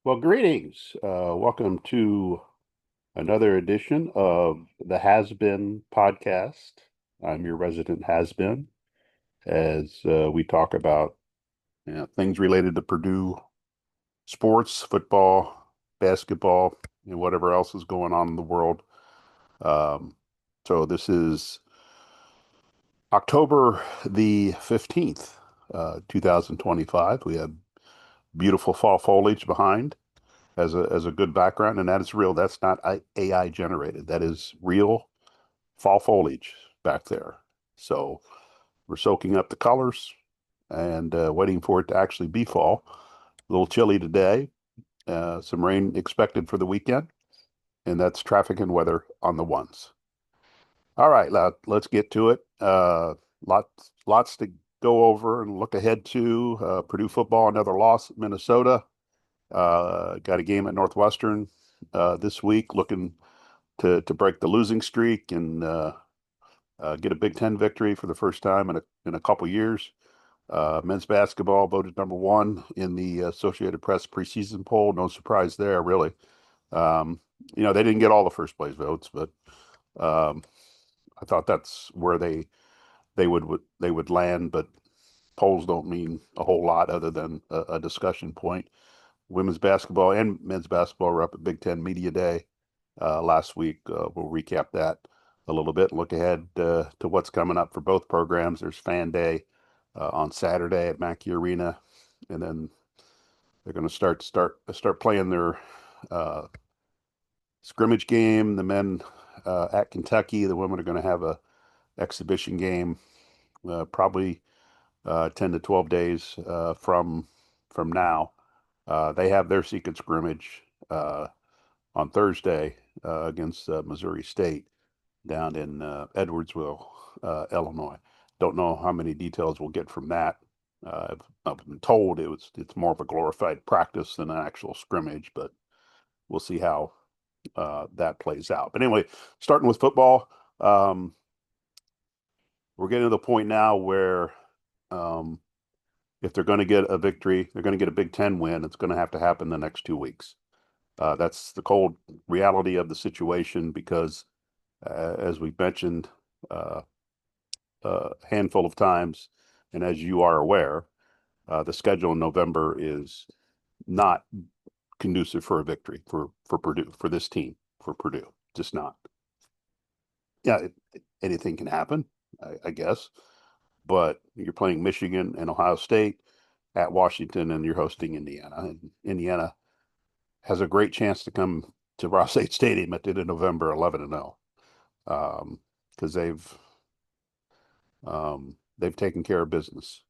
Well, greetings. Welcome to another edition of the Has Been podcast. I'm your resident has been as we talk about things related to Purdue sports, football, basketball, and whatever else is going on in the world. Um, so this is October the 15th, 2025. We have beautiful fall foliage behind as a good background, and that is real. That's not AI generated. That is real fall foliage back there. So we're soaking up the colors and waiting for it to actually be fall. A little chilly today. Some rain expected for the weekend, and that's traffic and weather on the ones. All right, let's get to it. Lots to go over and look ahead to. Purdue football, another loss at Minnesota. Got a game at Northwestern this week, looking to break the losing streak and get a Big Ten victory for the first time in a couple years. Men's basketball voted number one in the Associated Press preseason poll. No surprise there, really. Um, they didn't get all the first place votes, but um, I thought that's where they would land. But polls don't mean a whole lot other than a discussion point. Women's basketball and men's basketball were up at Big Ten Media Day last week. We'll recap that a little bit and look ahead to what's coming up for both programs. There's Fan Day on Saturday at Mackey Arena, and then they're going to start playing their uh, scrimmage game. The men at Kentucky. The women are going to have a exhibition game, probably 10 to 12 days from now. They have their secret scrimmage on Thursday against Missouri State down in Edwardsville, Illinois. Don't know how many details we'll get from that. I've been told it's more of a glorified practice than an actual scrimmage, but we'll see how that plays out. But anyway, starting with football, um, we're getting to the point now where um, if they're going to get a victory, they're going to get a Big Ten win. It's going to have to happen the next 2 weeks. That's the cold reality of the situation because, as we've mentioned uh, a handful of times, and as you are aware, the schedule in November is not conducive for a victory for Purdue, for this team, for Purdue. Just not. Yeah, anything can happen, I guess, but you're playing Michigan and Ohio State at Washington, and you're hosting Indiana. And Indiana has a great chance to come to Ross State Stadium at the end of November 11-0 because they've taken care of business.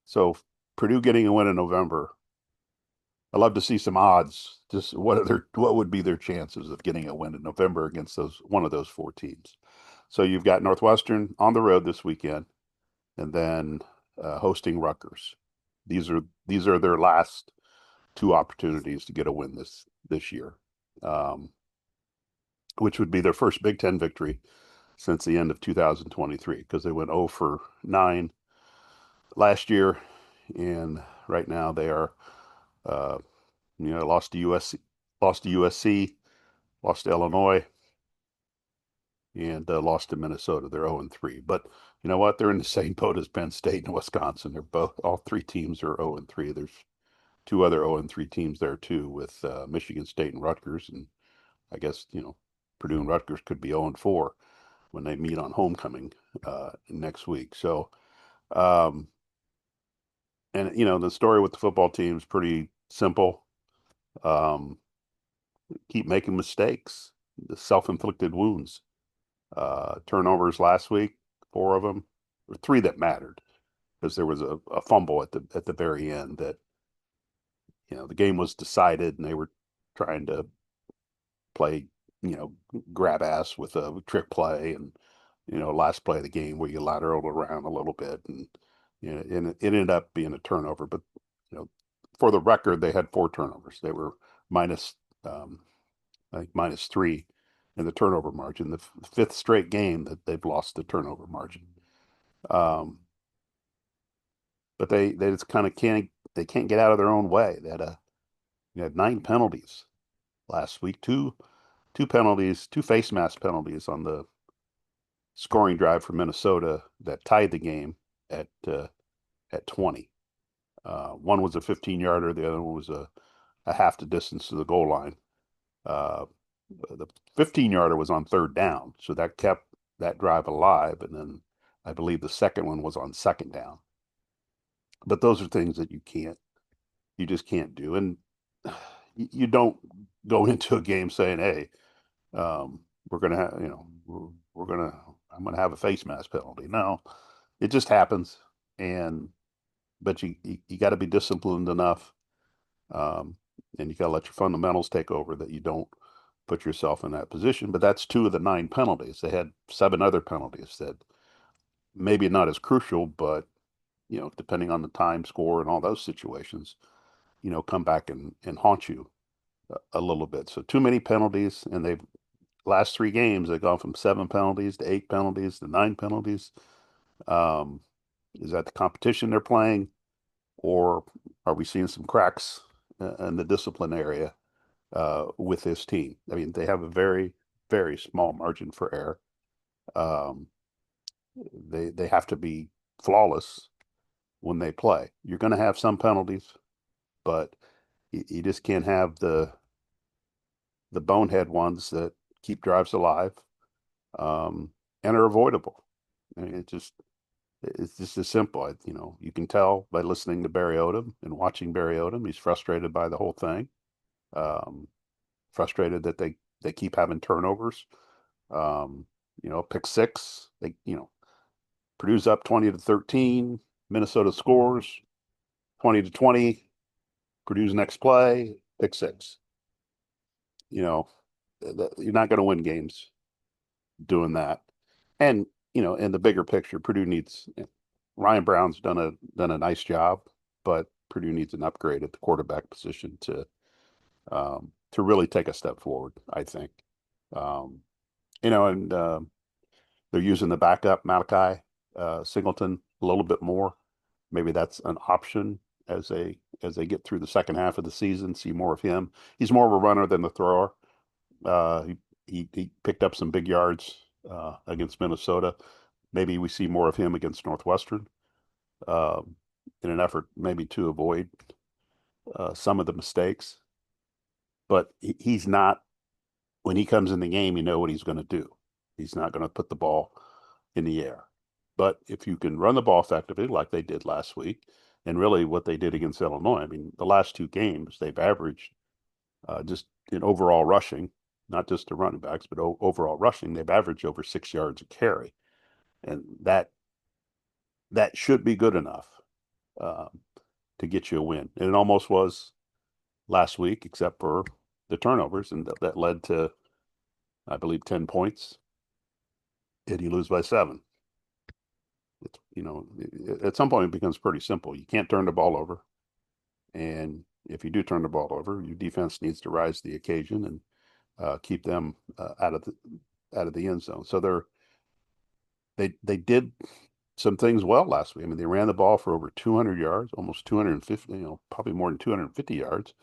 So Purdue getting a win in November, I'd love to see some odds. Just what would be their chances of getting a win in November against those one of those four teams? So you've got Northwestern on the road this weekend, and then hosting Rutgers. These are their last two opportunities to get a win this year, um, which would be their first Big Ten victory since the end of 2023 because they went 0 for 9 last year, and right now they are, uh, lost to USC, lost to USC, lost to Illinois, and lost to Minnesota. They're 0-3, but you know what? They're in the same boat as Penn State and Wisconsin. All three teams are 0-3. There's two other 0-3 teams there too, with Michigan State and Rutgers, and I guess Purdue and Rutgers could be 0-4 when they meet on homecoming next week. So, um, and the story with the football team is pretty simple. Um, keep making mistakes, the self-inflicted wounds. Turnovers last week, four of them, or three that mattered because there was a fumble at the very end that the game was decided and they were trying to play grab ass with a trick play and last play of the game where you lateraled around a little bit and and it ended up being a turnover. But you know, for the record, they had four turnovers. They were minus I think -3 in the turnover margin. The fifth straight game that they've lost the turnover margin. Um, but they just kind of can't get out of their own way. They had You had 9 penalties last week. Two penalties, two face mask penalties on the scoring drive for Minnesota that tied the game at 20. One was a 15-yarder, the other one was a half the distance to the goal line. Uh, the 15-yarder was on third down, so that kept that drive alive. And then I believe the second one was on second down. But those are things that you just can't do. And you don't go into a game saying, "Hey, we're gonna have, we're gonna, I'm gonna have a face mask penalty." No, it just happens. And but you got to be disciplined enough, um, and you got to let your fundamentals take over that you don't put yourself in that position. But that's two of the 9 penalties. They had 7 other penalties that maybe not as crucial, but depending on the time, score, and all those situations, come back and haunt you a little bit. So too many penalties, and they've last 3 games they've gone from 7 penalties to 8 penalties to 9 penalties. Um, is that the competition they're playing, or are we seeing some cracks in the discipline area with this team? I mean, they have a very, very small margin for error. Um, they have to be flawless when they play. You're going to have some penalties, but you just can't have the bonehead ones that keep drives alive, and are avoidable. I mean, it's just as simple. You can tell by listening to Barry Odom and watching Barry Odom. He's frustrated by the whole thing. Um, Frustrated that they keep having turnovers. Um, Pick six. Purdue's up 20-13. Minnesota scores 20-20. Purdue's next play, pick six. You know, you're not going to win games doing that. And in the bigger picture, Purdue needs Ryan Brown's done a nice job, but Purdue needs an upgrade at the quarterback position to really take a step forward, I think. Um, and they're using the backup Malachi Singleton a little bit more. Maybe that's an option as they get through the second half of the season. See more of him. He's more of a runner than the thrower. He picked up some big yards against Minnesota. Maybe we see more of him against Northwestern um, in an effort maybe to avoid some of the mistakes. But he's not, when he comes in the game, you know what he's going to do. He's not going to put the ball in the air. But if you can run the ball effectively, like they did last week, and really what they did against Illinois, I mean, the last 2 games, they've averaged just in overall rushing, not just the running backs, but overall rushing, they've averaged over 6 yards a carry. And that should be good enough um, to get you a win. And it almost was last week, except for the turnovers, and that led to, I believe, 10 points, and you lose by 7. It's, at some point it becomes pretty simple. You can't turn the ball over, and if you do turn the ball over, your defense needs to rise to the occasion and keep them out of the end zone. So they did some things well last week. I mean, they ran the ball for over 200 yards, almost 250, probably more than 250 yards,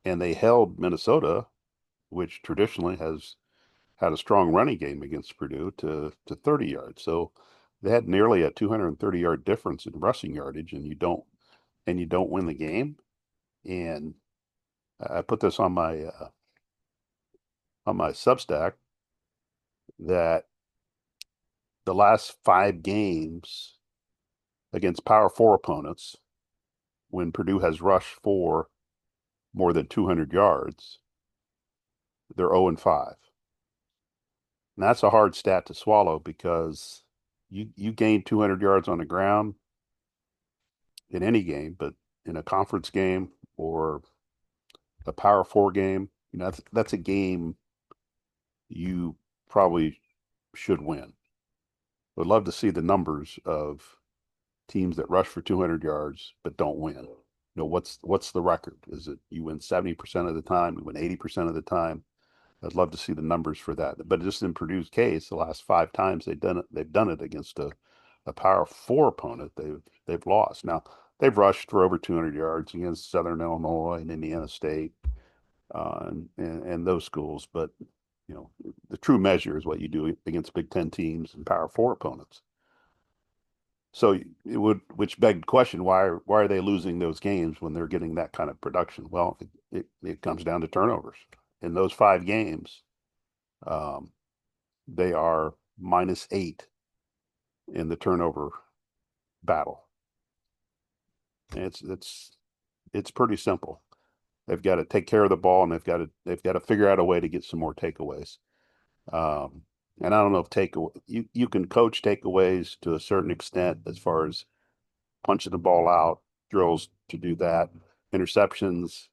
and they held Minnesota, which traditionally has had a strong running game against Purdue, to 30 yards. So they had nearly a 230-yard difference in rushing yardage, and you don't win the game. And I put this on my Substack that the last 5 games against Power Four opponents, when Purdue has rushed for more than 200 yards, they're 0-5. And that's a hard stat to swallow because you gain 200 yards on the ground in any game, but in a conference game or a Power Four game, that's a game you probably should win. Would love to see the numbers of teams that rush for 200 yards but don't win. What's the record? Is it you win 70% of the time, you win 80% of the time? I'd love to see the numbers for that. But just in Purdue's case, the last 5 times they've done it against a Power Four opponent. They've lost. Now they've rushed for over 200 yards against Southern Illinois and Indiana State. and those schools. But the true measure is what you do against Big Ten teams and Power Four opponents. So which begged the question, why are they losing those games when they're getting that kind of production? Well, it comes down to turnovers. In those 5 games, um, they are -8 in the turnover battle. And it's pretty simple. They've got to take care of the ball, and they've got to figure out a way to get some more takeaways. Um, and I don't know if you can coach takeaways to a certain extent as far as punching the ball out, drills to do that. Interceptions,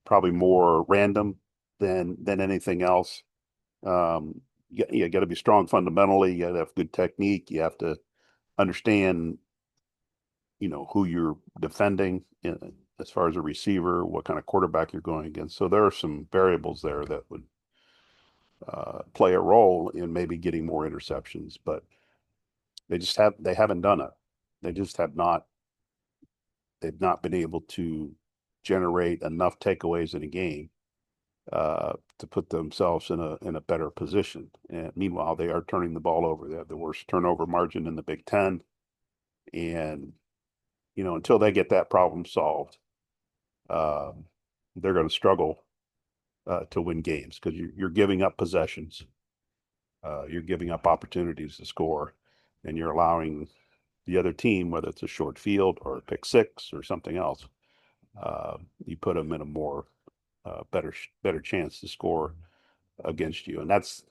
probably more random than anything else. You got to be strong fundamentally. You got to have good technique. You have to understand, who you're defending as far as a receiver, what kind of quarterback you're going against. So there are some variables there that would play a role in maybe getting more interceptions, but they haven't done it. They just have not. They've not been able to generate enough takeaways in a game to put themselves in a better position. And meanwhile, they are turning the ball over. They have the worst turnover margin in the Big Ten, and until they get that problem solved, uh, they're going to struggle to win games because you're giving up possessions, you're giving up opportunities to score, and you're allowing the other team, whether it's a short field or a pick six or something else, you put them in a more better chance to score against you. And it's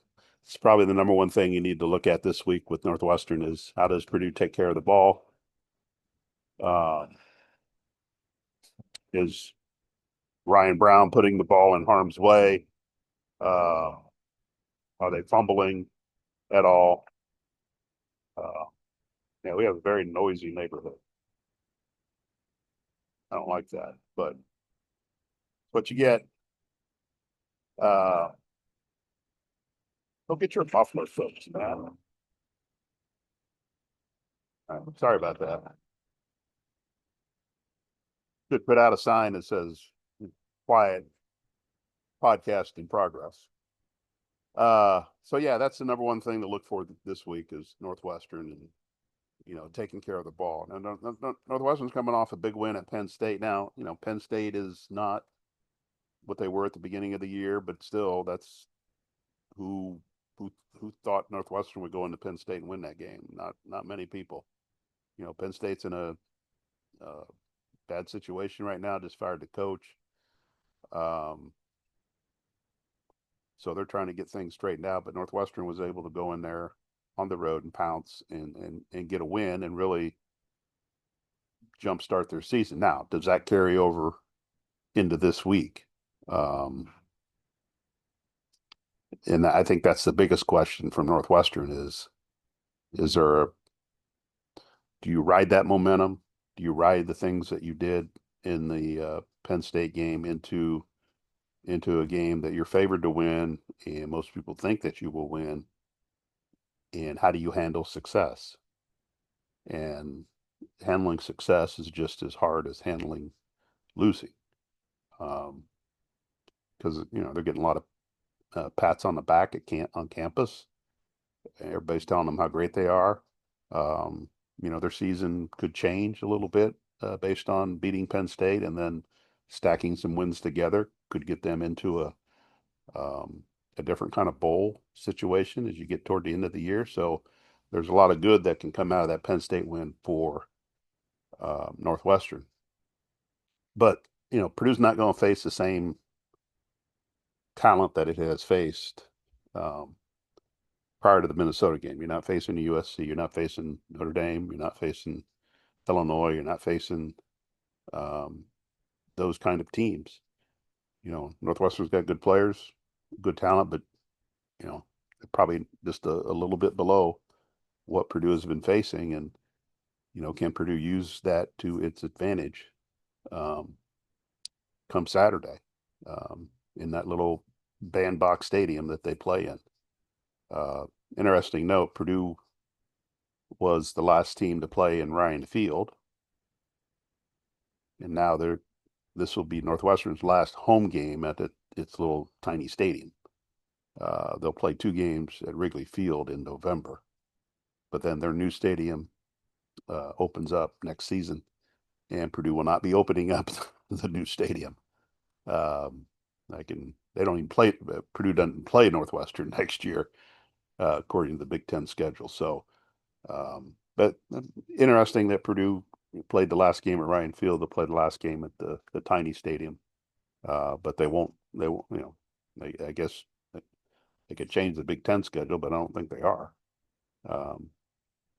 probably the number one thing you need to look at this week with Northwestern is how does Purdue take care of the ball? Uh, is Ryan Brown putting the ball in harm's way? Uh, are they fumbling at all? Uh, yeah, we have a very noisy neighborhood. I don't like that, but what you get. Go get your muffler fixed, man. Sorry about that. Should put out a sign that says quiet podcast in progress. So yeah, that's the number one thing to look for this week is Northwestern and taking care of the ball. Now, Northwestern's coming off a big win at Penn State. Now, Penn State is not what they were at the beginning of the year, but still, that's who who thought Northwestern would go into Penn State and win that game. Not many people. Penn State's in a bad situation right now. Just fired the coach. Um, so they're trying to get things straightened out. But Northwestern was able to go in there on the road and pounce and get a win and really jumpstart their season. Now, does that carry over into this week? And I think that's the biggest question from Northwestern is there do you ride that momentum? Do you ride the things that you did in the Penn State game into a game that you're favored to win and most people think that you will win? And how do you handle success? And handling success is just as hard as handling losing. Because they're getting a lot of pats on the back on campus. Everybody's telling them how great they are. Their season could change a little bit based on beating Penn State and then stacking some wins together could get them into a different kind of bowl situation as you get toward the end of the year. So there's a lot of good that can come out of that Penn State win for Northwestern. But Purdue's not going to face the same talent that it has faced prior to the Minnesota game. You're not facing the USC. You're not facing Notre Dame. You're not facing Illinois. You're not facing um, those kind of teams. Northwestern's got good players, good talent, but probably just a little bit below what Purdue has been facing. And can Purdue use that to its advantage um, come Saturday in that little bandbox stadium that they play in? Uh, Interesting note, Purdue was the last team to play in Ryan Field, and now this will be Northwestern's last home game at its little tiny stadium. They'll play 2 games at Wrigley Field in November, but then their new stadium opens up next season, and Purdue will not be opening up the new stadium. Um, they don't even play, Purdue doesn't play Northwestern next year, according to the Big Ten schedule. So, but interesting that Purdue played the last game at Ryan Field. They played the last game at the tiny stadium, but they won't, I guess they could change the Big Ten schedule, but I don't think they are. Um,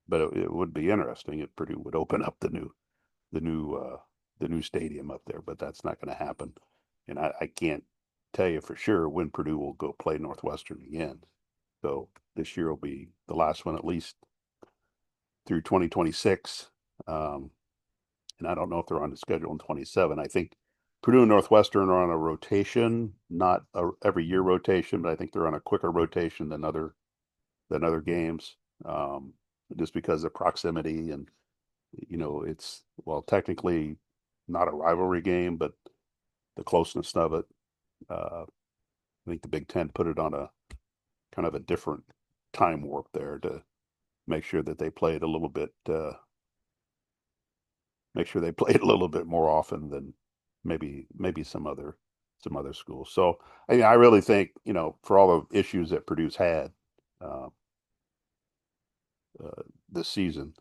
but it would be interesting if Purdue would open up the new the new stadium up there, but that's not going to happen. And I can't tell you for sure when Purdue will go play Northwestern again. So this year will be the last one, at least through 2026. And I don't know if they're on the schedule in 27. I think Purdue and Northwestern are on a rotation, not a every year rotation, but I think they're on a quicker rotation than other games, just because of proximity. And it's, well, technically not a rivalry game, but the closeness of it. I think the Big Ten put it on a kind of a different time warp there to make sure that they played a little bit, make sure they played a little bit more often than maybe some other schools. So I really think, for all the issues that Purdue's had uh, this season,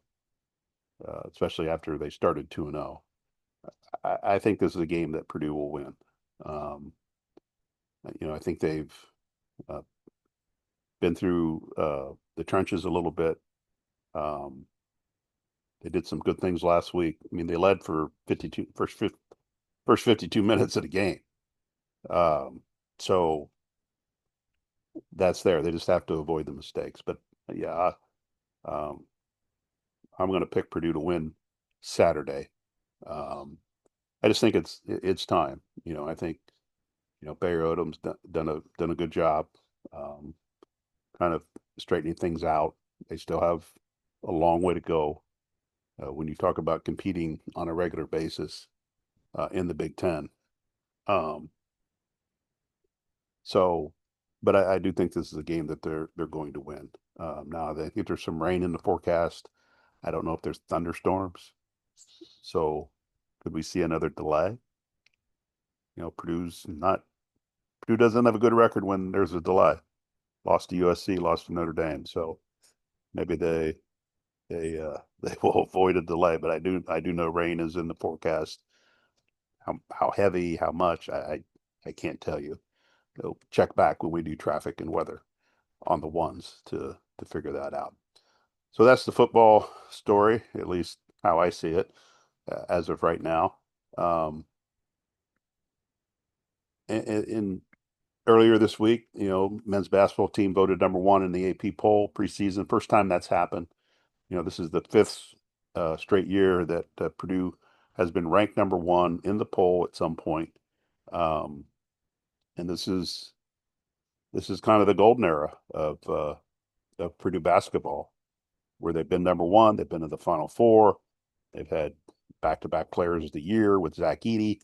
especially after they started 2-0, I think this is a game that Purdue will win. Um, I think they've uh, been through the trenches a little bit. Um, they did some good things last week. I mean, they led for first 52 minutes of the game. Um, so that's there. They just have to avoid the mistakes. But yeah, um, I'm going to pick Purdue to win Saturday. Um, I just think it's time. I think Bayer Odom's done a good job, um, kind of straightening things out. They still have a long way to go when you talk about competing on a regular basis in the Big Ten. Um, so, but I do think this is a game that they're going to win. Now, I think there's some rain in the forecast. I don't know if there's thunderstorms. So, could we see another delay? Purdue doesn't have a good record when there's a delay. Lost to USC, lost to Notre Dame. So maybe they will avoid a delay. But I do know rain is in the forecast. How heavy, how much, I can't tell you. We'll check back when we do traffic and weather on the ones to figure that out. So that's the football story, at least how I see it as of right now. Um, in earlier this week, men's basketball team voted number one in the AP poll preseason. First time that's happened. This is the fifth straight year that Purdue has been ranked number one in the poll at some point. Um, and this is kind of the golden era of Purdue basketball, where they've been number one. They've been in the Final Four. They've had back-to-back Players of the Year with Zach Edey.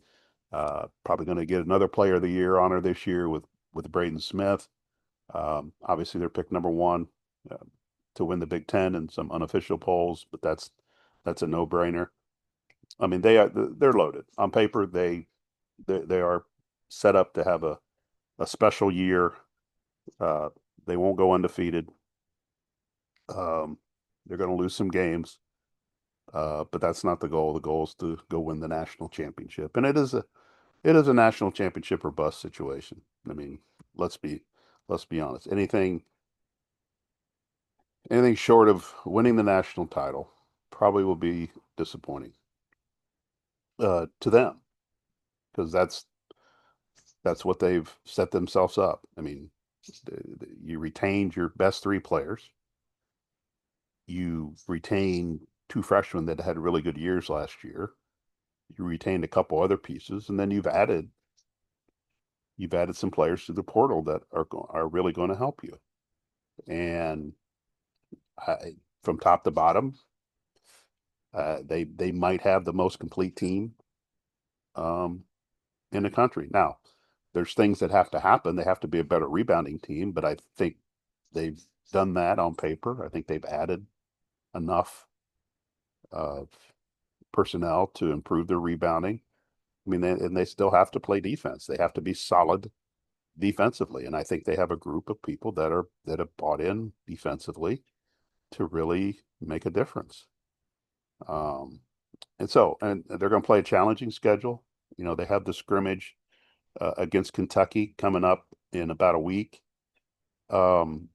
Probably going to get another Player of the Year honor this year with Braden Smith. Obviously, they're picked number one uh, to win the Big Ten in some unofficial polls, but that's a no-brainer. I mean, they're loaded on paper. They are set up to have a special year. Uh, they won't go undefeated. Um, they're going to lose some games, but that's not the goal. The goal is to go win the national championship, and it is a national championship or bust situation. I mean, let's be let's be honest. Anything short of winning the national title probably will be disappointing to them, because that's what they've set themselves up. I mean, you retained your best 3 players. You retained 2 freshmen that had really good years last year. You retained a couple other pieces, and then you've added some players to the portal that are really going to help you. And from top to bottom, they might have the most complete team in the country. Now, there's things that have to happen. They have to be a better rebounding team, but I think they've done that on paper. I think they've added enough uh, personnel to improve their rebounding. I mean, and they still have to play defense. They have to be solid defensively, and I think they have a group of people that have bought in defensively to really make a difference. Um, and they're going to play a challenging schedule. You know, they have the scrimmage against Kentucky coming up in about a week. And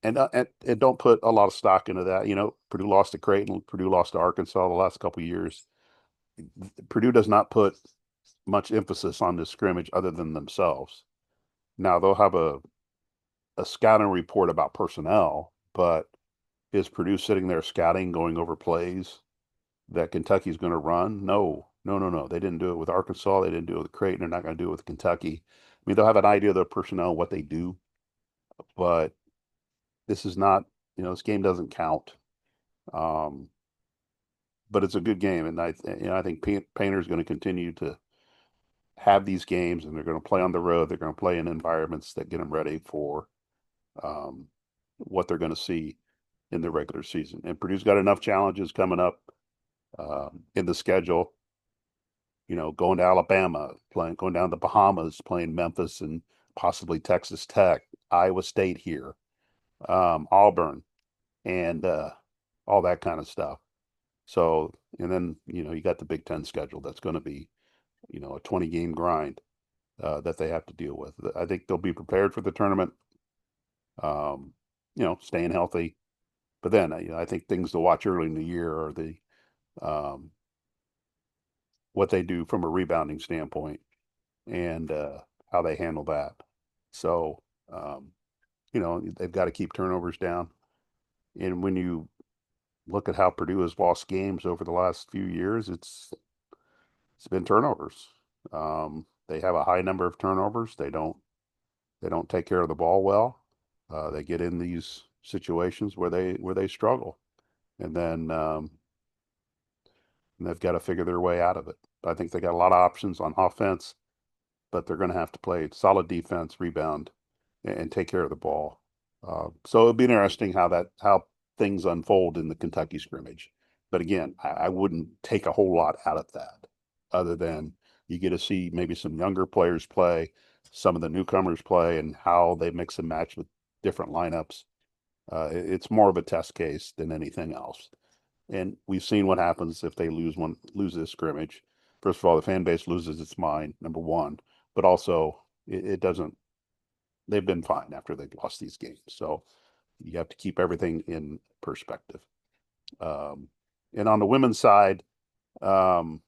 don't put a lot of stock into that. You know, Purdue lost to Creighton, Purdue lost to Arkansas the last couple of years. Purdue does not put much emphasis on this scrimmage other than themselves. Now they'll have a scouting report about personnel, but is Purdue sitting there scouting, going over plays that Kentucky's going to run? No, no, no, no. They didn't do it with Arkansas. They didn't do it with Creighton. They're not going to do it with Kentucky. I mean, they'll have an idea of the personnel, what they do, but this is not, this game doesn't count. Um, but it's a good game, and I think Painter's going to continue to have these games, and they're going to play on the road. They're going to play in environments that get them ready for um, what they're going to see in the regular season. And Purdue's got enough challenges coming up in the schedule. You know, going to Alabama, going down to the Bahamas, playing Memphis and possibly Texas Tech, Iowa State here, Auburn, and all that kind of stuff. So, and then, you got the Big Ten schedule that's going to be, a 20 game grind that they have to deal with. I think they'll be prepared for the tournament, um, staying healthy. But then, I think things to watch early in the year are um, what they do from a rebounding standpoint and how they handle that. So, um, they've got to keep turnovers down. And when you look at how Purdue has lost games over the last few years, it's been turnovers. They have a high number of turnovers. They don't take care of the ball well. They get in these situations where they struggle, and then they've got to figure their way out of it. I think they got a lot of options on offense, but they're going to have to play solid defense, rebound, and take care of the ball. So it'll be interesting how things unfold in the Kentucky scrimmage. But again, I wouldn't take a whole lot out of that, other than you get to see maybe some younger players play, some of the newcomers play, and how they mix and match with different lineups. It's more of a test case than anything else. And we've seen what happens if they lose this scrimmage. First of all, the fan base loses its mind, number one, but also it doesn't. They've been fine after they've lost these games. So you have to keep everything in perspective. Um, and on the women's side, um,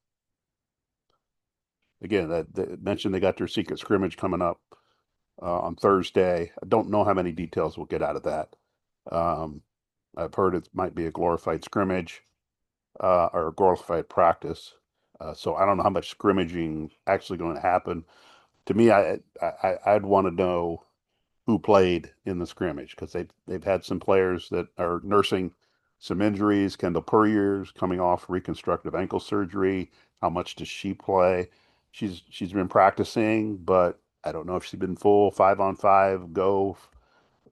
again, that mentioned they got their secret scrimmage coming up on Thursday. I don't know how many details we'll get out of that. Um, I've heard it might be a glorified scrimmage or a glorified practice. So I don't know how much scrimmaging actually going to happen. To me, I'd want to know who played in the scrimmage because they've had some players that are nursing some injuries. Kendall Puryear's coming off reconstructive ankle surgery. How much does she play? She's been practicing, but I don't know if she's been full 5-on-5 go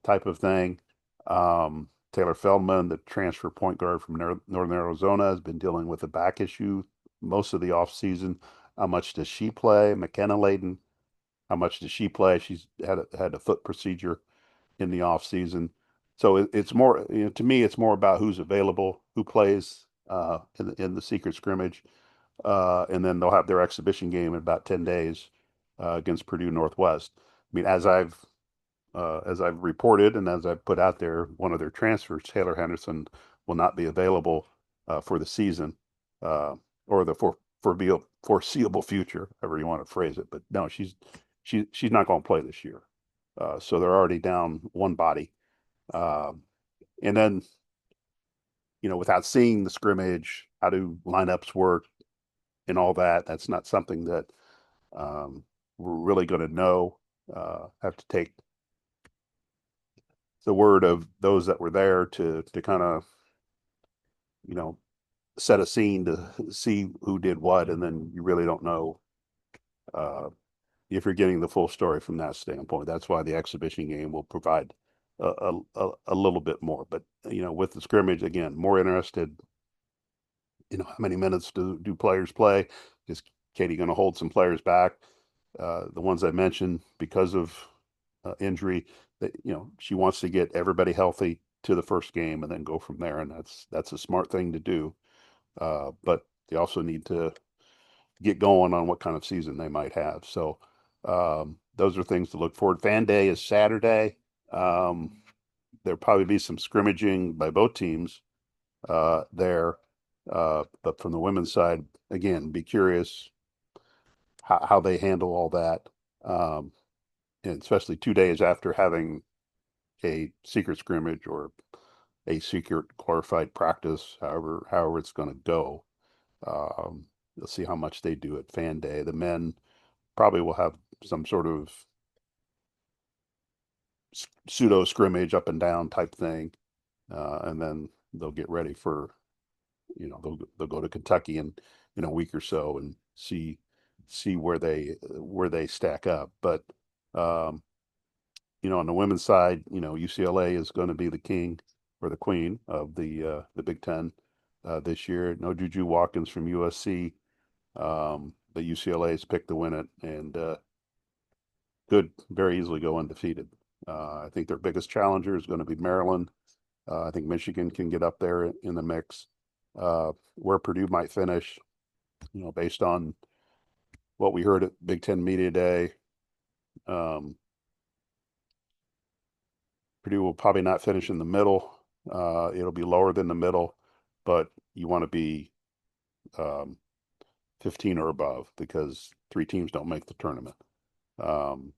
type of thing. Taylor Feldman, the transfer point guard from Northern Arizona, has been dealing with a back issue most of the offseason. How much does she play? McKenna Layden, how much does she play? She's had a foot procedure in the off season. So it's more, to me, it's more about who's available, who plays in the secret scrimmage, and then they'll have their exhibition game in about 10 days against Purdue Northwest. I mean, as I've reported and as I've put out there, one of their transfers, Taylor Henderson, will not be available for the season or the foreseeable future, however you want to phrase it. But no, she's not going to play this year. So they're already down one body. Um, and then, without seeing the scrimmage, how do lineups work and all that, that's not something that we're really going to know. Have to take the word of those that were there to kind of, you know, set a scene to see who did what, and then you really don't know uh, if you're getting the full story from that standpoint. That's why the exhibition game will provide a little bit more. But with the scrimmage, again, more interested. How many minutes do players play? Is Katie going to hold some players back? The ones I mentioned because of injury, that she wants to get everybody healthy to the first game and then go from there, and that's a smart thing to do. But they also need to get going on what kind of season they might have. So those are things to look forward. Fan Day is Saturday. Um, There'll probably be some scrimmaging by both teams there. But from the women's side, again, be curious how they handle all that, um, and especially 2 days after having a secret scrimmage or a secret glorified practice, however it's going to go. You'll see how much they do at Fan Day. The men probably will have some sort of pseudo scrimmage up and down type thing, and then they'll get ready for they'll go to Kentucky in a week or so and see where they stack up. But um, on the women's side, UCLA is going to be the king or the queen of the Big Ten this year. No Juju Watkins from USC. But UCLA has picked to win it and could very easily go undefeated. I think their biggest challenger is going to be Maryland. I think Michigan can get up there in the mix. Where Purdue might finish, based on what we heard at Big Ten Media Day, um, Purdue will probably not finish in the middle. It'll be lower than the middle, but you want to be um, 15 or above because three teams don't make the tournament. Um,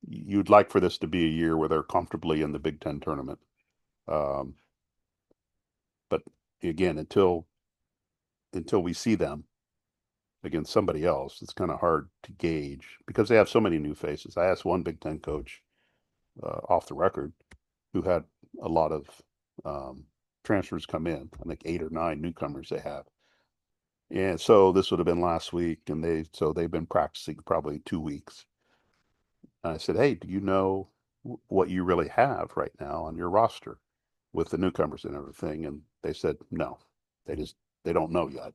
you'd like for this to be a year where they're comfortably in the Big Ten tournament. Um, but again, until we see them against somebody else, it's kind of hard to gauge because they have so many new faces. I asked one Big Ten coach off the record who had a lot of um, transfers come in. I think 8 or 9 newcomers they have. And so this would have been last week, and they've been practicing probably 2 weeks. And I said, "Hey, do you know what you really have right now on your roster with the newcomers and everything?" And they said, "No, they don't know yet."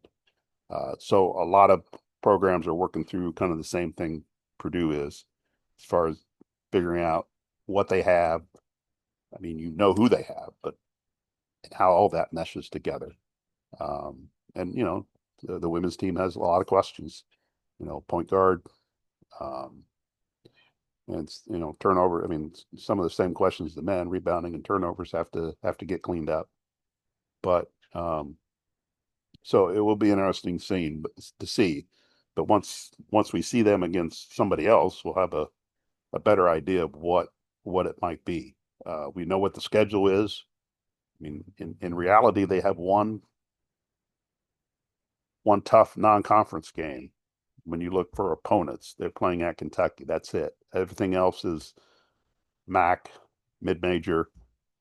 So a lot of programs are working through kind of the same thing Purdue is, as far as figuring out what they have. I mean, who they have, but how all that meshes together. And the women's team has a lot of questions. Point guard, um, and turnover. I mean, some of the same questions the men, rebounding and turnovers have to get cleaned up. But so it will be an interesting scene to see. But once we see them against somebody else, we'll have a better idea of what it might be. We know what the schedule is. I mean, in reality, they have one tough non-conference game. When you look for opponents, they're playing at Kentucky. That's it. Everything else is MAC, mid-major.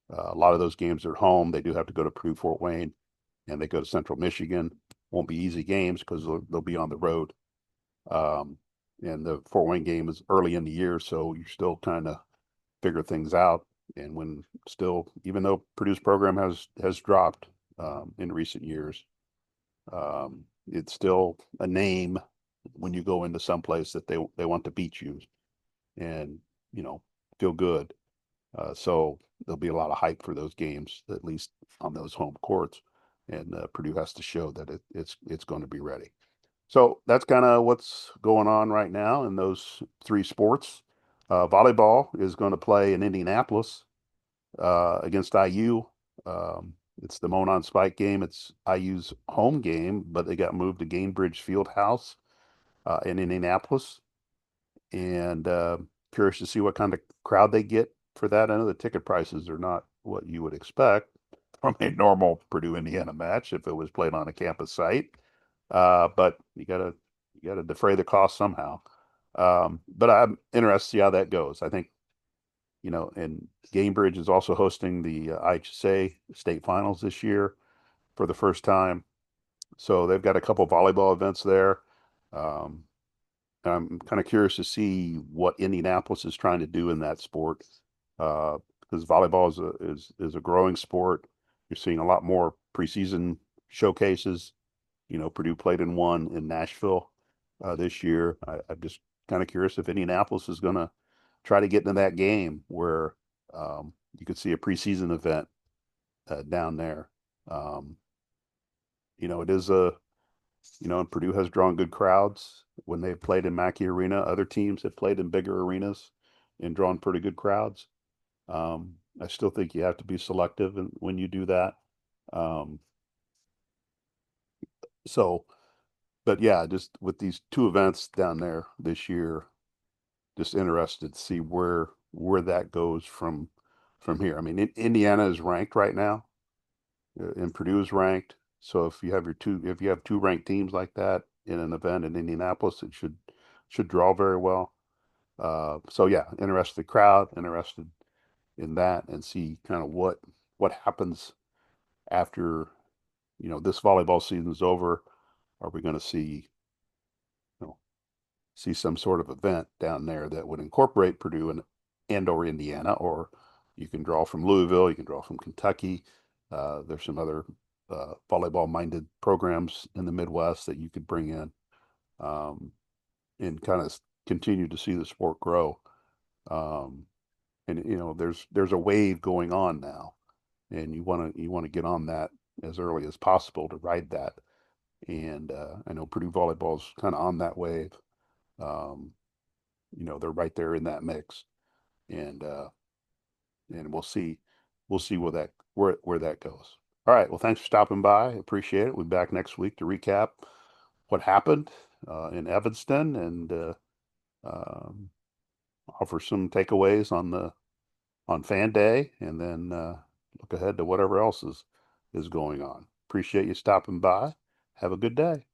A lot of those games are at home. They do have to go to Purdue, Fort Wayne, and they go to Central Michigan. Won't be easy games because they'll be on the road. Um, and the Fort Wayne game is early in the year, so you're still kind of figure things out. And when still, even though Purdue's program has dropped in recent years, it's still a name when you go into some place that they want to beat you and you know feel good. So there'll be a lot of hype for those games, at least on those home courts. And Purdue has to show that it's going to be ready. So that's kind of what's going on right now in those three sports. Volleyball is going to play in Indianapolis against IU. It's the Monon Spike game. It's IU's home game, but they got moved to Gainbridge Fieldhouse in Indianapolis. And curious to see what kind of crowd they get for that. I know the ticket prices are not what you would expect from a normal Purdue Indiana match if it was played on a campus site. But you gotta defray the cost somehow. But I'm interested to see how that goes. I think and Gainbridge is also hosting the IHSA state finals this year for the first time. So they've got a couple volleyball events there. Um, I'm kind of curious to see what Indianapolis is trying to do in that sport, because volleyball is a growing sport. You're seeing a lot more preseason showcases. Purdue played in one in Nashville this year. I'm just kind of curious if Indianapolis is going to try to get into that game where you could see a preseason event down there. Um, it is and Purdue has drawn good crowds when they've played in Mackey Arena. Other teams have played in bigger arenas and drawn pretty good crowds. I still think you have to be selective when you do that. Um, so, but yeah, just with these two events down there this year, just interested to see where that goes from here. I mean, Indiana is ranked right now, and Purdue is ranked. So if you have two ranked teams like that in an event in Indianapolis, it should draw very well. So yeah, interested crowd, interested in that, and see kind of what happens after this volleyball season is over. Are we going to you know see some sort of event down there that would incorporate Purdue and or Indiana, or you can draw from Louisville, you can draw from Kentucky. There's some other volleyball-minded programs in the Midwest that you could bring in and kind of continue to see the sport grow. Um, and there's a wave going on now, and you want to get on that as early as possible to ride that. And I know Purdue volleyball's kind of on that wave. Um, they're right there in that mix, and we'll see where that goes. All right. Well, thanks for stopping by. Appreciate it. We'll be back next week to recap what happened in Evanston and um, offer some takeaways on Fan Day, and then look ahead to whatever else is going on. Appreciate you stopping by. Have a good day.